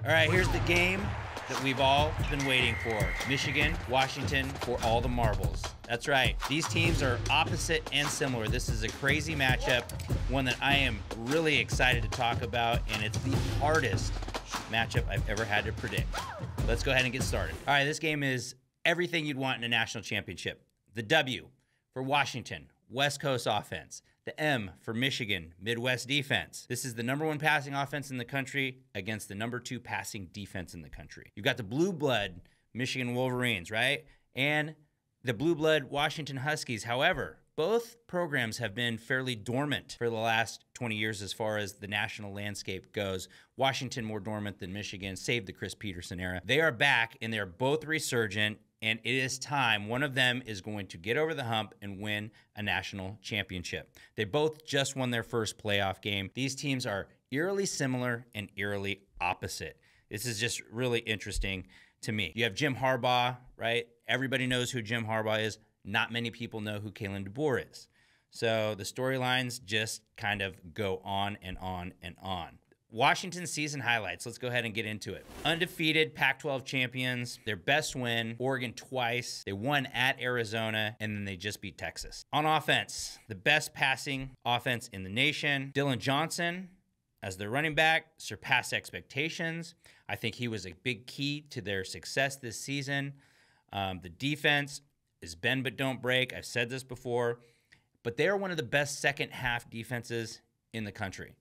All right, here's the game that we've all been waiting for. Michigan, Washington for all the marbles. That's right. These teams are opposite and similar. This is a crazy matchup, one that I am really excited to talk about, and it's the hardest matchup I've ever had to predict. Let's go ahead and get started. All right, this game is everything you'd want in a national championship. The W for Washington, West Coast offense. The M for Michigan, Midwest defense. This is the #1 passing offense in the country against the #2 passing defense in the country. You've got the blue blood Michigan Wolverines, right? And the blue blood Washington Huskies. However, both programs have been fairly dormant for the last 20 years as far as the national landscape goes. Washington more dormant than Michigan, save the Chris Petersen era. They are back, and they're both resurgent, and it is time. One of them is going to get over the hump and win a national championship. They both just won their first playoff game. These teams are eerily similar and eerily opposite. This is just really interesting to me. You have Jim Harbaugh, right? Everybody knows who Jim Harbaugh is. Not many people know who Kalen DeBoer is. So the storylines just kind of go on and on and on. Washington season highlights. Let's go ahead and get into it. Undefeated Pac-12 champions. Their best win, Oregon twice. They won at Arizona, and then they just beat Texas. On offense, the best passing offense in the nation. Dylan Johnson, as their running back, surpassed expectations. I think he was a big key to their success this season. The defense is bend but don't break. I've said this before, but they're one of the best second half defenses in the country.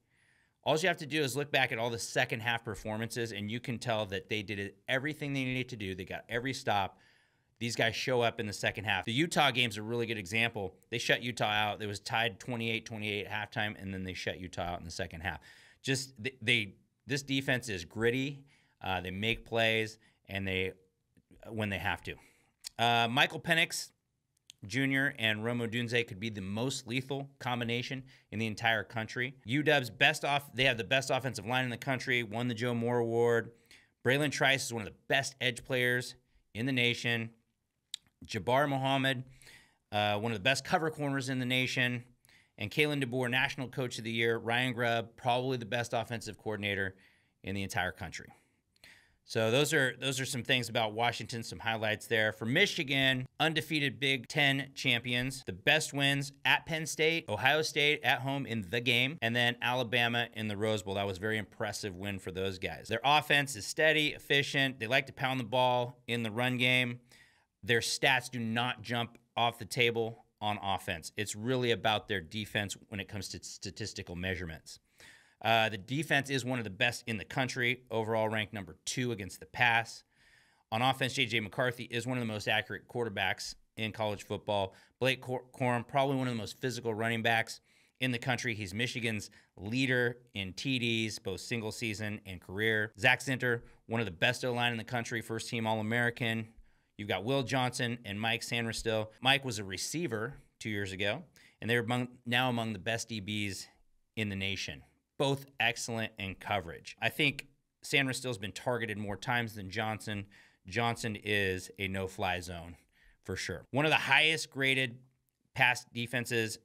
All you have to do is look back at all the second half performances, and you can tell that they did everything they needed to do. They got every stop. These guys show up in the second half. The Utah game's a really good example. They shut Utah out. It was tied 28-28 at halftime, and then they shut Utah out in the second half. Just this defense is gritty. They make plays, and when they have to. Michael Penix Jr. and Rome Odunze could be the most lethal combination in the entire country. UW's they have the best offensive line in the country, won the Joe Moore Award. Braylon Trice is one of the best edge players in the nation. Jabbar Muhammad, one of the best cover corners in the nation. And Kalen DeBoer, National Coach of the Year. Ryan Grubb, probably the best offensive coordinator in the entire country. So those are some things about Washington, some highlights there. For Michigan, undefeated Big Ten champions, the best wins at Penn State, Ohio State at home in the game, and then Alabama in the Rose Bowl. That was a very impressive win for those guys. Their offense is steady, efficient. They like to pound the ball in the run game. Their stats do not jump off the table on offense. It's really about their defense when it comes to statistical measurements. The defense is one of the best in the country, overall ranked #2 against the pass. On offense, J.J. McCarthy is one of the most accurate quarterbacks in college football. Blake Corum, probably one of the most physical running backs in the country. He's Michigan's leader in TDs, both single season and career. Zach Zinter, one of the best O-line in the country, first-team All-American. You've got Will Johnson and Mike Sanderstill. Mike was a receiver 2 years ago, and they're now among the best DBs in the nation. Both excellent in coverage. I think Sanderstill's been targeted more times than Johnson. Johnson is a no-fly zone for sure. One of the highest graded pass defenses,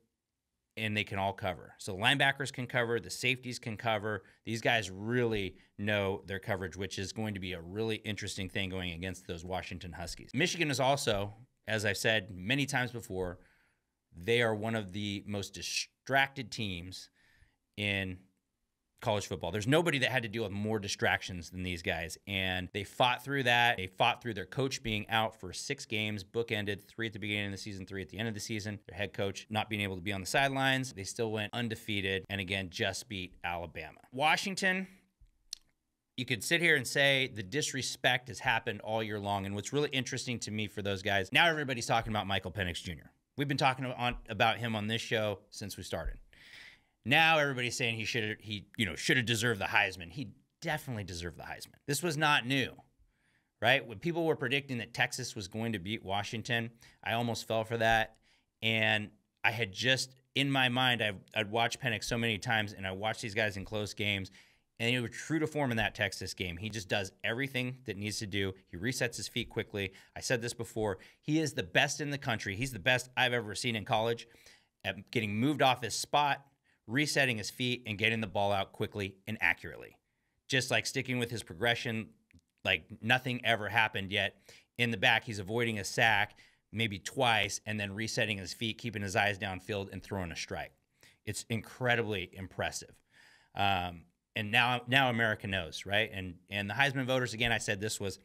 and they can all cover. So linebackers can cover, the safeties can cover. These guys really know their coverage, which is going to be a really interesting thing going against those Washington Huskies. Michigan is also, as I've said many times before, they are one of the most distracted teams in college football. There's nobody that had to deal with more distractions than these guys, and they fought through that. They fought through their coach being out for 6 games, bookended, 3 at the beginning of the season, 3 at the end of the season. Their head coach not being able to be on the sidelines. They still went undefeated, and again, just beat Alabama. Washington, you could sit here and say the disrespect has happened all year long, and what's really interesting to me for those guys, now everybody's talking about Michael Penix Jr. We've been talking about him on this show since we started. Now everybody's saying he should have deserved the Heisman. He definitely deserved the Heisman. This was not new, right? When people were predicting that Texas was going to beat Washington, I almost fell for that. And I had just, in my mind, I'd watched Penix so many times, and I watched these guys in close games, and he was true to form in that Texas game. He just does everything that needs to do. He resets his feet quickly. I said this before. He is the best in the country. He's the best I've ever seen in college at getting moved off his spot, resetting his feet, and getting the ball out quickly and accurately. just like sticking with his progression, like nothing ever happened yet. In the back, he's avoiding a sack maybe twice and then resetting his feet, keeping his eyes downfield, and throwing a strike. It's incredibly impressive. And now America knows, right? And the Heisman voters, again, I said this was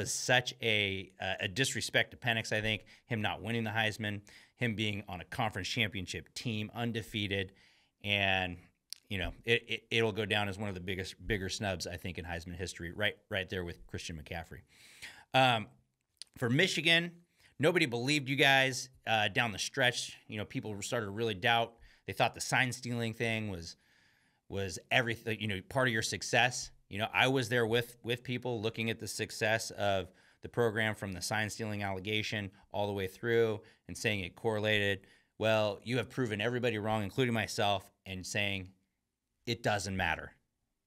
such a disrespect to Penix. I think him not winning the Heisman, him being on a conference championship team, undefeated, and it'll go down as one of the bigger snubs, I think, in Heisman history, right there with Christian McCaffrey. For Michigan, nobody believed you guys down the stretch. People started to really doubt. They thought the sign stealing thing was everything, part of your success. I was there with people looking at the success of the program from the sign stealing allegation all the way through and saying it correlated. Well, you have proven everybody wrong, including myself, and saying it doesn't matter.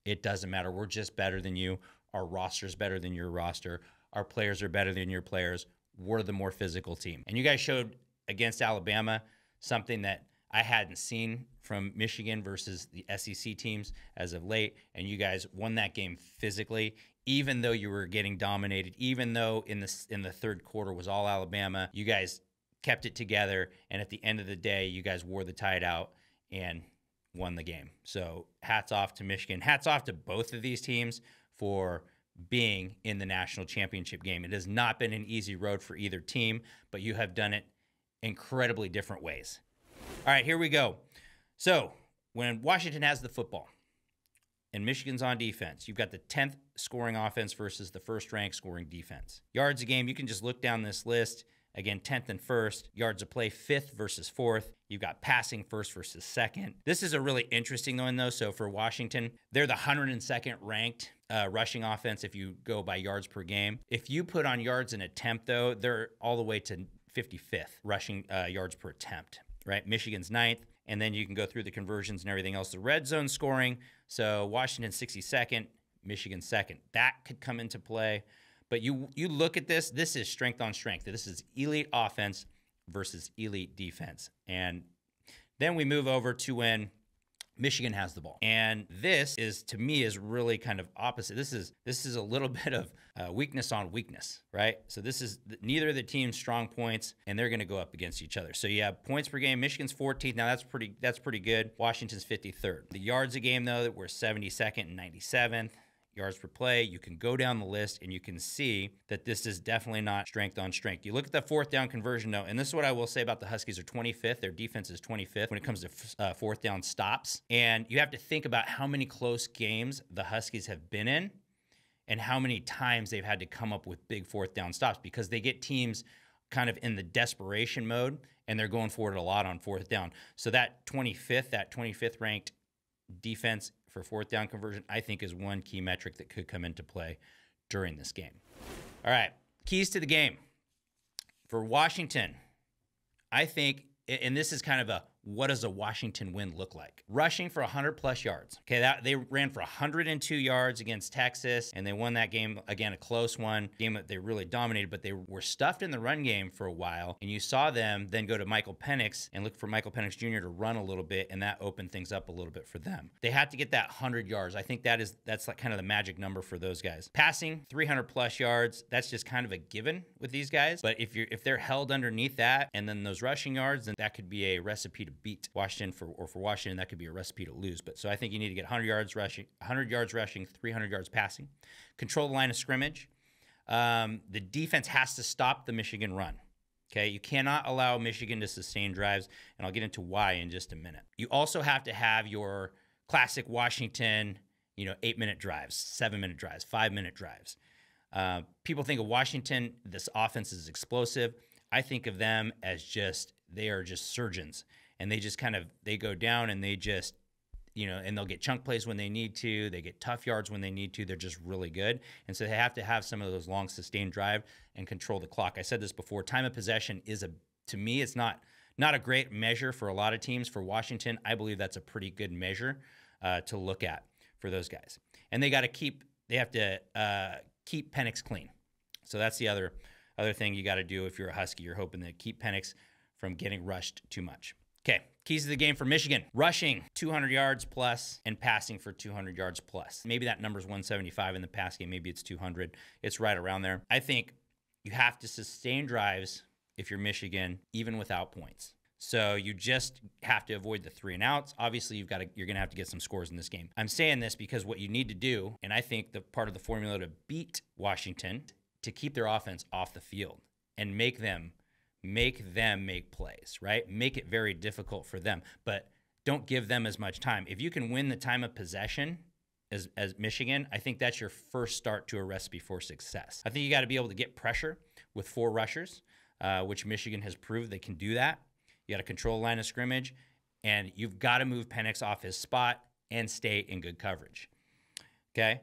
It doesn't matter. We're just better than you. Our roster's better than your roster. Our players are better than your players. We're the more physical team. And you guys showed against Alabama something that I hadn't seen from Michigan versus the SEC teams as of late, and you guys won that game physically, even though you were getting dominated, even though in the third quarter was all Alabama. You guys kept it together, and at the end of the day, you guys wore the tide out and won the game. So hats off to Michigan. Hats off to both of these teams for being in the national championship game. It has not been an easy road for either team, but you have done it incredibly different ways. All right, here we go. So when Washington has the football and Michigan's on defense, you've got the 10th scoring offense versus the first-ranked scoring defense. Yards a game, you can just look down this list. Again, 10th and 1st. Yards a play, 5th versus 4th. You've got passing 1st versus 2nd. This is a really interesting one, though. So for Washington, they're the 102nd ranked rushing offense if you go by yards per game. If you put on yards an attempt, though, they're all the way to 55th rushing yards per attempt, right? Michigan's 9th. And then you can go through the conversions and everything else. The red zone scoring, so Washington 62nd, Michigan 2nd. That could come into play. But you look at this is strength on strength. This is elite offense versus elite defense. And then we move over to when Michigan has the ball. And this is, to me, is really kind of opposite. This is a little bit of weakness on weakness, right? So this is neither of the team's strong points, and they're going to go up against each other. So you have points per game. Michigan's 14th. Now that's pretty good. Washington's 53rd. The yards a game, though, that were 72nd and 97th. Yards per play, you can go down the list and you can see that this is definitely not strength on strength. You look at the fourth down conversion, though, and this is what I will say about the Huskies are 25th. Their defense is 25th when it comes to fourth down stops. And you have to think about how many close games the Huskies have been in and how many times they've had to come up with big fourth down stops because they get teams kind of in the desperation mode and they're going for it a lot on fourth down. So that 25th ranked defense for fourth down conversion, I think, is one key metric that could come into play during this game. All right, keys to the game. For Washington, I think, and this is kind of a what does a Washington win look like? Rushing for 100-plus yards. Okay, they ran for 102 yards against Texas, and they won that game, again, a close one, game that they really dominated, but they were stuffed in the run game for a while, and you saw them then go to Michael Penix and look for Michael Penix Jr. to run a little bit, and that opened things up a little bit for them. They had to get that 100 yards. I think that's like kind of the magic number for those guys. Passing, 300-plus yards, that's just kind of a given with these guys, but if they're held underneath that, and then those rushing yards, then that could be a recipe to beat Washington for Washington, that could be a recipe to lose. But so I think you need to get 100 yards rushing, 300 yards passing, control the line of scrimmage. The defense has to stop the Michigan run. Okay, you cannot allow Michigan to sustain drives, and I'll get into why in just a minute. You also have to have your classic Washington, 8-minute drives, 7-minute drives, 5-minute drives. People think of Washington, this offense is explosive. I think of them as they are just surgeons. And they just they go down and they just, and they'll get chunk plays when they need to. They get tough yards when they need to. They're just really good. And so they have to have some of those long sustained drive and control the clock. I said this before, time of possession to me, it's not a great measure for a lot of teams. For Washington, I believe that's a pretty good measure to look at for those guys. And they have to keep Penix clean. So that's the other thing you got to do if you're a Husky. You're hoping to keep Penix from getting rushed too much. Okay, keys to the game for Michigan. Rushing 200 yards plus and passing for 200 yards plus. Maybe that number's 175 in the pass game. Maybe it's 200. It's right around there. I think you have to sustain drives if you're Michigan, even without points. So you just have to avoid the 3 and outs. Obviously, you're going to have to get some scores in this game. I'm saying this because what you need to do, and I think the part of the formula to beat Washington, to keep their offense off the field and make them make plays, right? Make it very difficult for them, but don't give them as much time. If you can win the time of possession as Michigan, I think that's your first start to a recipe for success. I think you got to be able to get pressure with 4 rushers, which Michigan has proved they can do that. You got to control the line of scrimmage, and you've got to move Penix off his spot and stay in good coverage. Okay?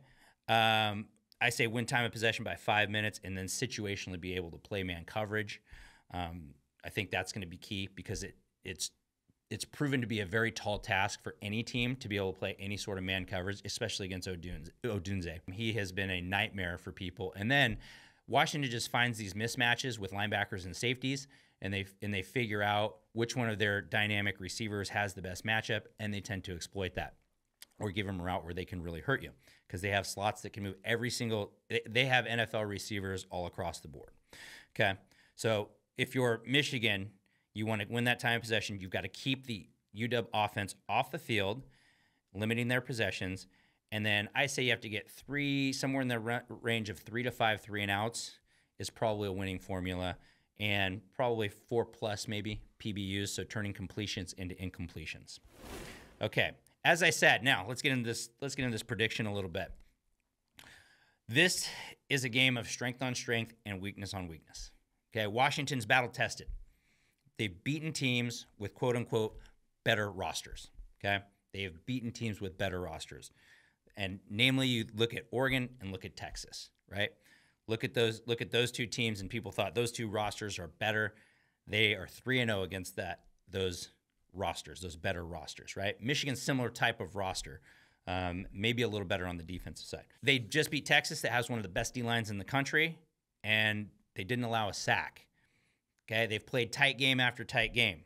I say win time of possession by 5 minutes and then situationally be able to play man coverage. I think that's going to be key because it's proven to be a very tall task for any team to be able to play any sort of man coverage, especially against Odunze. He has been a nightmare for people. And then Washington just finds these mismatches with linebackers and safeties, and they figure out which one of their dynamic receivers has the best matchup, and they tend to exploit that or give them a route where they can really hurt you because they have slots that can move every single – they have NFL receivers all across the board. Okay, so if you're Michigan, you want to win that time of possession, you've got to keep the UW offense off the field, limiting their possessions, and then I say you have to get somewhere in the range of 3 to 5 3 and outs is probably a winning formula, and probably 4+ maybe PBUs, so turning completions into incompletions. Okay, as I said, now let's get into this prediction a little bit. This is a game of strength on strength and weakness on weakness. Okay, Washington's battle tested. They've beaten teams with quote unquote better rosters. Okay, they have beaten teams with better rosters, and namely, you look at Oregon and look at Texas. Right, look at those 2 teams, and people thought those 2 rosters are better. They are 3-0 against those rosters, those better rosters. Right, Michigan's similar type of roster. Maybe a little better on the defensive side. They just beat Texas, that has one of the best D-lines in the country, and they didn't allow a sack. Okay, they've played tight game after tight game.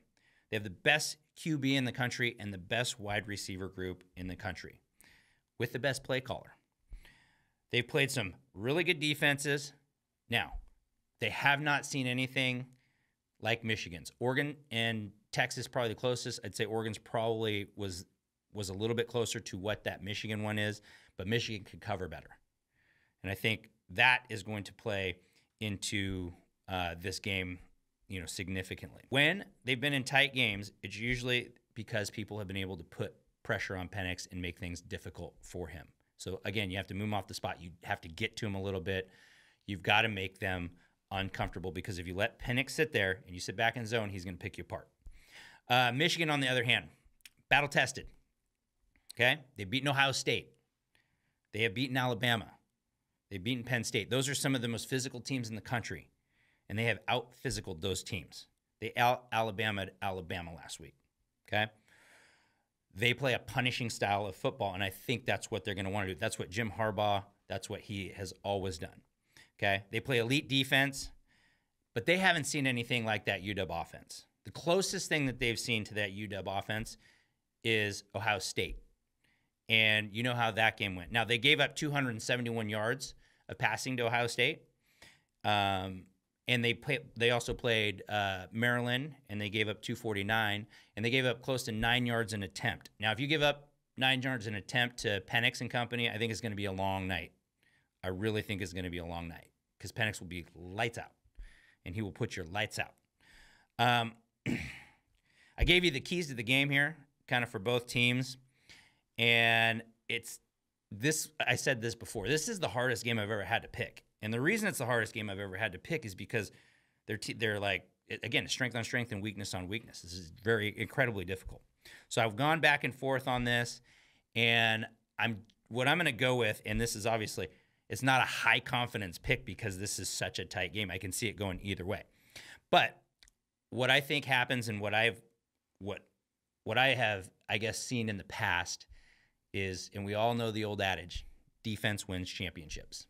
They have the best QB in the country and the best wide receiver group in the country with the best play caller. They've played some really good defenses. Now, they have not seen anything like Michigan's. Oregon and Texas probably the closest. I'd say Oregon's probably was a little bit closer to what that Michigan one is, but Michigan could cover better. And I think that is going to play into this game, significantly. When they've been in tight games, it's usually because people have been able to put pressure on Penix and make things difficult for him. So again, you have to move him off the spot. You have to get to him a little bit. You've got to make them uncomfortable because if you let Penix sit there and you sit back in zone, he's going to pick you apart. Michigan, on the other hand, battle tested. Okay, they've beaten Ohio State. They have beaten Alabama. They've beaten Penn State. Those are some of the most physical teams in the country, and they have out-physicaled those teams. They out-Alabama'd Alabama last week, okay? They play a punishing style of football, and I think that's what they're going to want to do. That's what Jim Harbaugh, that's what he has always done, okay? They play elite defense, but they haven't seen anything like that UW offense. The closest thing that they've seen to that UW offense is Ohio State. And you know how that game went. Now, they gave up 271 yards of passing to Ohio State. And they also played Maryland, and they gave up 249. And they gave up close to 9 yards an attempt. Now, if you give up 9 yards an attempt to Penix and company, I think it's going to be a long night. I really think it's going to be a long night because Penix will be lights out, and he will put your lights out. I gave you the keys to the game here, kind of for both teams. And it's this, I said this before, this is the hardest game I've ever had to pick. And the reason it's the hardest game I've ever had to pick is because they're like, again, strength on strength and weakness on weakness. This is very incredibly difficult. So I've gone back and forth on this, and what I'm going to go with, and this is obviously, it's not a high confidence pick because this is such a tight game. I can see it going either way. But what I think happens and what I have, I guess, seen in the past is, and we all know the old adage, defense wins championships.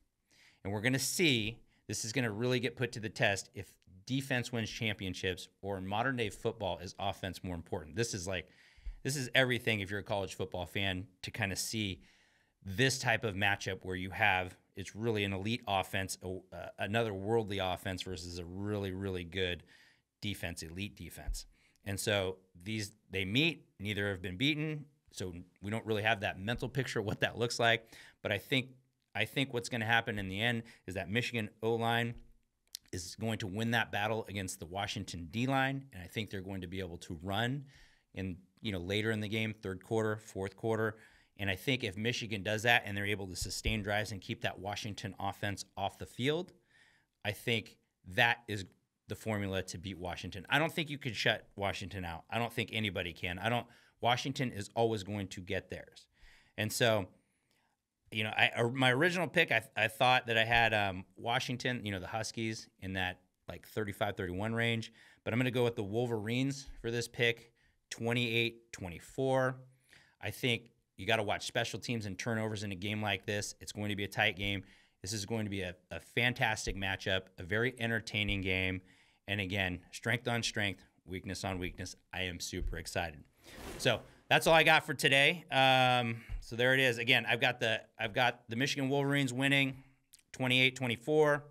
And we're going to see, this is going to really get put to the test if defense wins championships, or in modern day football, is offense more important? This is everything if you're a college football fan, to kind of see this type of matchup where you have, it's really an elite offense, another worldly offense versus a really, really good defense, elite defense. And so they meet, neither have been beaten. So we don't really have that mental picture of what that looks like. But I think what's going to happen in the end is that Michigan O-line is going to win that battle against the Washington D-line, and I think they're going to be able to run in, later in the game, third quarter, fourth quarter. And I think if Michigan does that and they're able to sustain drives and keep that Washington offense off the field, I think that is the formula to beat Washington. I don't think you could shut Washington out. I don't think anybody can. Washington is always going to get theirs. And so, my original pick, I thought that I had Washington, the Huskies, in that like 35-31 range. But I'm going to go with the Wolverines for this pick, 28-24. I think you got to watch special teams and turnovers in a game like this. It's going to be a tight game. This is going to be a fantastic matchup, a very entertaining game. And again, strength on strength, weakness on weakness. I am super excited. So that's all I got for today. So there it is. Again, I've got the Michigan Wolverines winning 28-24.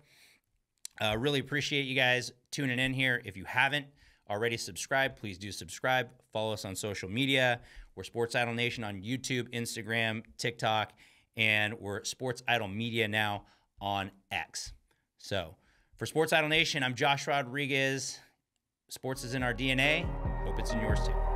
Really appreciate you guys tuning in here. If you haven't already subscribed, please do subscribe. Follow us on social media. We're Sports Idol Nation on YouTube, Instagram, TikTok, and we're Sports Idol Media now on X. So for Sports Idol Nation, I'm Josh Rodriguez. Sports is in our DNA. Hope it's in yours too.